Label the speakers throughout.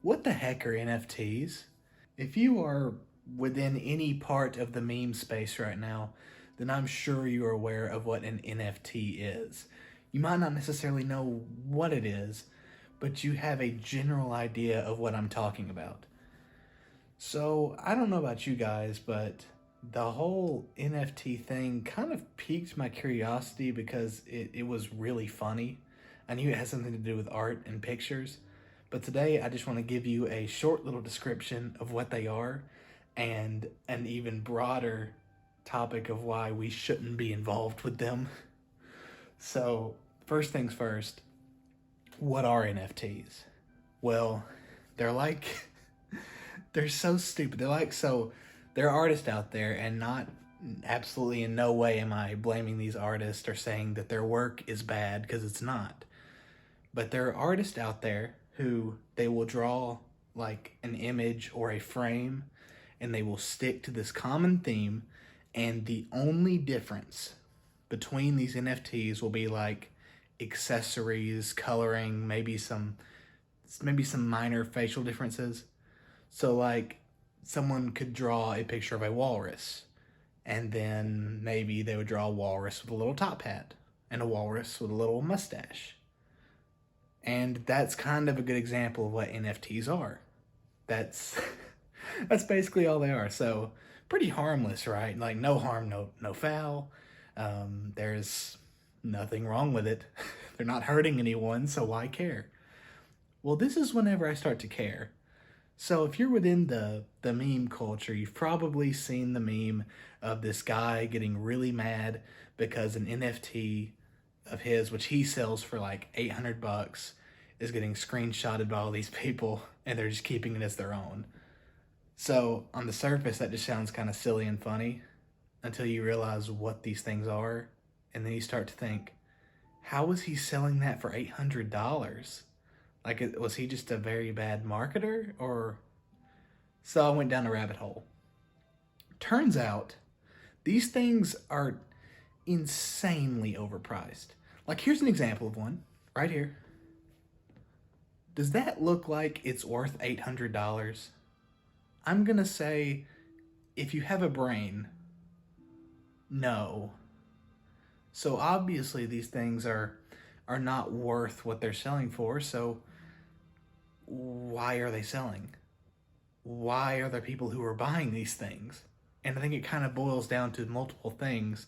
Speaker 1: What the heck are NFTs? If you are within any part of the meme space right now, then I'm sure you are aware of what an NFT is. You might not necessarily know what it is, but you have a general idea of what I'm talking about. So, I don't know about you guys, but the whole NFT thing kind of piqued my curiosity because it was really funny. I knew it had something to do with art and pictures, but today I just want to give you a short little description of what they are and an even broader topic of why we shouldn't be involved with them. So, first things first, what are NFTs? Well, they're like, they're so stupid. There are artists out there, and not absolutely in no way am I blaming these artists or saying that their work is bad, because it's not. But there are artists out there who they will draw like an image or a frame and they will stick to this common theme, and the only difference between these NFTs will be like accessories, coloring, maybe some minor facial differences. So like someone could draw a picture of a walrus, and then maybe they would draw a walrus with a little top hat and a walrus with a little mustache. And that's kind of a good example of what NFTs are. That's that's basically all they are. So pretty harmless, right? Like no harm, no foul. There's nothing wrong with it. They're not hurting anyone, so why care? Well, this is whenever I start to care. So if you're within the meme culture, you've probably seen the meme of this guy getting really mad because an NFT of his, which he sells for like $800, is getting screenshotted by all these people, and they're just keeping it as their own. So on the surface, that just sounds kind of silly and funny until you realize what these things are, and then you start to think, how was he selling that for $800? Like, was he just a very bad marketer? Or so I went down a rabbit hole. Turns out these things are insanely overpriced. Like, here's an example of one right here. Does that look like it's worth $800? I'm gonna say, if you have a brain, no. So obviously these things are not worth what they're selling for. So why are they selling? Why are there people who are buying these things? And I think it kind of boils down to multiple things.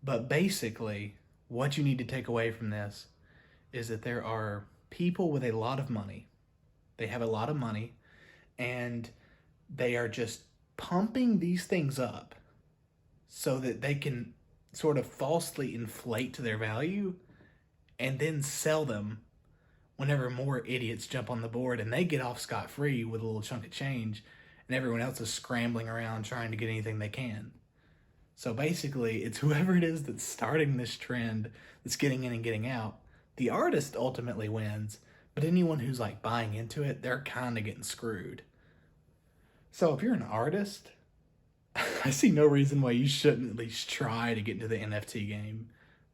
Speaker 1: But basically, what you need to take away from this is that there are people with a lot of money. They have a lot of money, and they are just pumping these things up so that they can sort of falsely inflate their value and then sell them whenever more idiots jump on the board, and they get off scot-free with a little chunk of change, and everyone else is scrambling around trying to get anything they can. So basically, it's whoever it is that's starting this trend that's getting in and getting out. The artist ultimately wins, but anyone who's like buying into it, they're kind of getting screwed. So if you're an artist, I see no reason why you shouldn't at least try to get into the NFT game.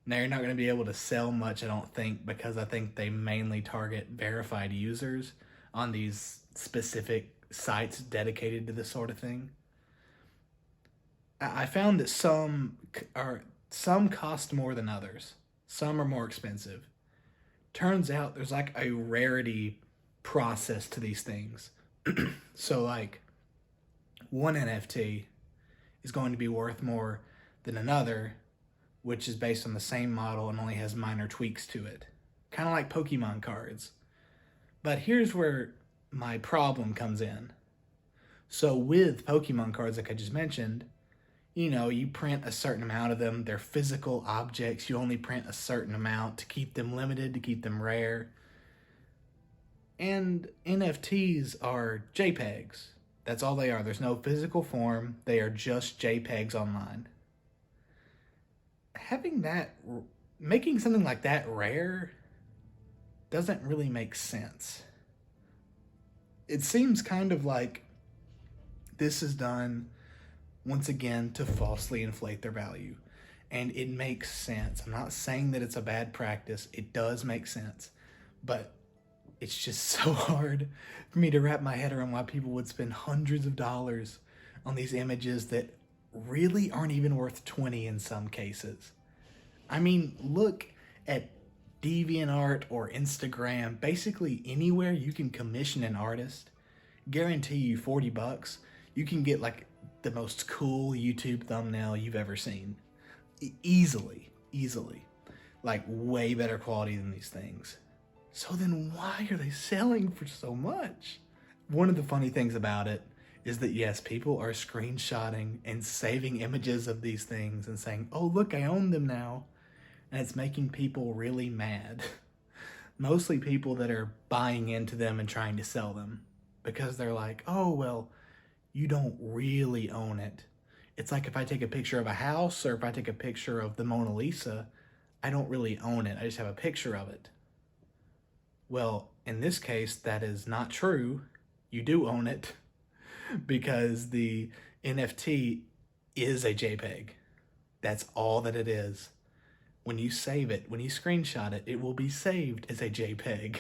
Speaker 1: Now, you're not going to be able to sell much, I don't think, because I think they mainly target verified users on these specific sites dedicated to this sort of thing. I found that some cost more than others. Some are more expensive. Turns out there's like a rarity process to these things. So like one NFT is going to be worth more than another, which is based on the same model and only has minor tweaks to it. Kind of like Pokemon cards. But here's where my problem comes in. So with Pokemon cards, like I just mentioned, you print a certain amount of them. They're physical objects. You only print a certain amount to keep them limited, to keep them rare. And NFTs are JPEGs. That's all they are. There's no physical form. They are just JPEGs online. Making something like that rare doesn't really make sense. It seems kind of like this is done once again to falsely inflate their value. And it makes sense. I'm not saying that it's a bad practice. It does make sense. But It's just so hard for me to wrap my head around why people would spend hundreds of dollars on these images that really aren't even worth 20 in some cases. I mean, look at DeviantArt or Instagram, basically anywhere you can commission an artist. Guarantee you $40, you can get like the most cool YouTube thumbnail you've ever seen. Easily. Like way better quality than these things. So then why are they selling for so much? One of the funny things about it is that yes, people are screenshotting and saving images of these things and saying, oh look, I own them now. And it's making people really mad. Mostly people that are buying into them and trying to sell them. Because they're like, oh, well, you don't really own it. It's like if I take a picture of a house or if I take a picture of the Mona Lisa, I don't really own it. I just have a picture of it. Well, in this case, that is not true. You do own it because the NFT is a JPEG. That's all that it is. When you save it, when you screenshot it, it will be saved as a JPEG,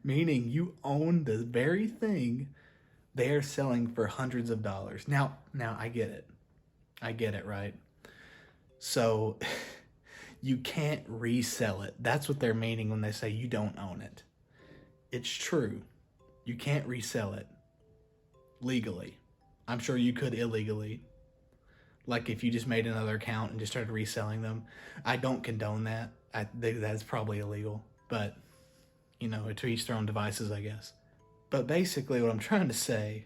Speaker 1: meaning you own the very thing they are selling for hundreds of dollars. Now I get it. I get it, right? So you can't resell it. That's what they're meaning when they say you don't own it. It's true. You can't resell it legally. I'm sure you could illegally. Like if you just made another account and just started reselling them. I don't condone that. I think that's probably illegal. But, you know, to each their own devices, I guess. But basically what I'm trying to say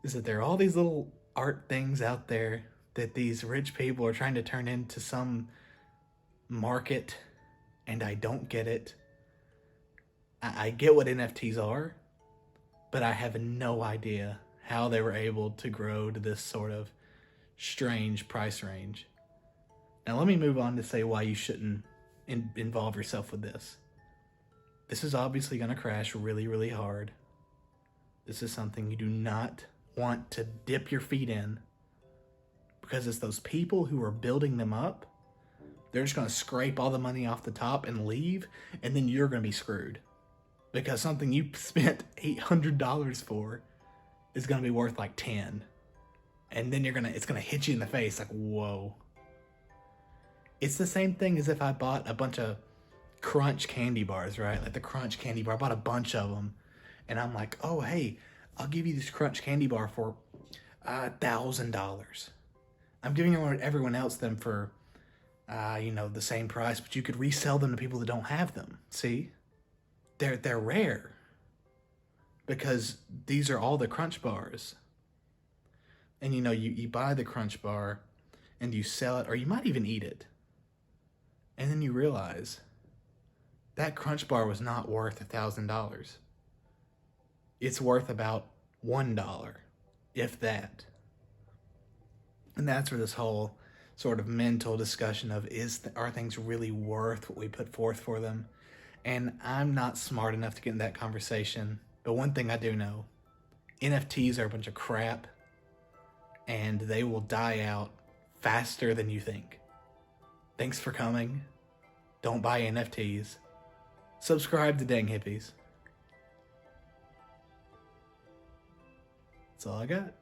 Speaker 1: is that there are all these little art things out there that these rich people are trying to turn into some market, and I don't get it. I get what NFTs are, but I have no idea how they were able to grow to this sort of strange price range. Now let me move on to say why you shouldn't involve yourself with this. This is obviously going to crash really, really hard. This is something you do not want to dip your feet in because it's those people who are building them up. They're just going to scrape all the money off the top and leave, and then you're going to be screwed because something you spent $800 for is going to be worth like 10. And then it's going to hit you in the face like, whoa. It's the same thing as if I bought a bunch of Crunch candy bars, right? Like the Crunch candy bar, I bought a bunch of them. And I'm like, oh, hey, I'll give you this Crunch candy bar for $1,000. I'm giving everyone else them for, the same price, but you could resell them to people that don't have them. See? They're rare because these are all the Crunch bars. And you buy the Crunch bar and you sell it, or you might even eat it. And then you realize that Crunch bar was not worth $1,000. It's worth about $1, if that. And that's where this whole sort of mental discussion of are things really worth what we put forth for them? And I'm not smart enough to get in that conversation. But one thing I do know, NFTs are a bunch of crap. And they will die out faster than you think. Thanks for coming. Don't buy NFTs. Subscribe to Dang Hippies. That's all I got.